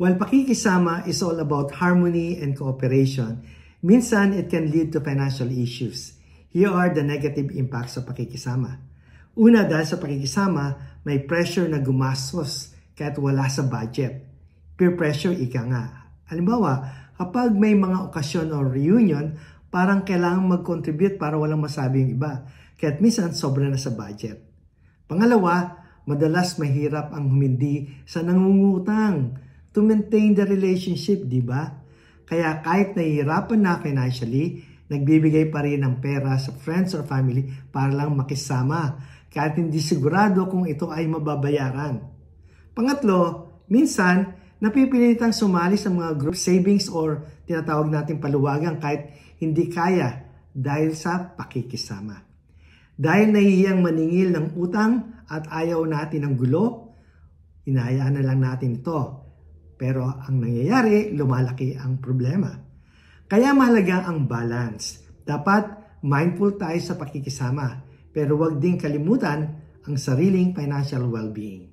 While pakikisama is all about harmony and cooperation, minsan it can lead to financial issues. Here are the negative impacts of pakikisama. Una, dahil sa pakikisama, may pressure na gumastos kahit wala sa budget. Peer pressure, ika nga. Halimbawa, kapag may mga okasyon o reunion, parang kailangang mag-contribute para walang masabi yung iba. Kahit minsan, sobra na sa budget. Pangalawa, madalas mahirap ang humindi sa nangungutang to maintain the relationship, di ba? Kaya kahit nahihirapan na financially, nagbibigay pa rin ng pera sa friends or family para lang makisama, kahit hindi sigurado kung ito ay mababayaran. Pangatlo, minsan, napipilitang sumali sa mga group savings or tinatawag natin paluwagan kahit hindi kaya dahil sa pakikisama. Dahil nahihiyang maningil ng utang at ayaw natin ng gulo, hinahayaan na lang natin ito. Pero ang nangyayari, lumalaki ang problema. Kaya mahalaga ang balance. Dapat mindful tayo sa pakikisama, pero huwag din kalimutan ang sariling financial well-being.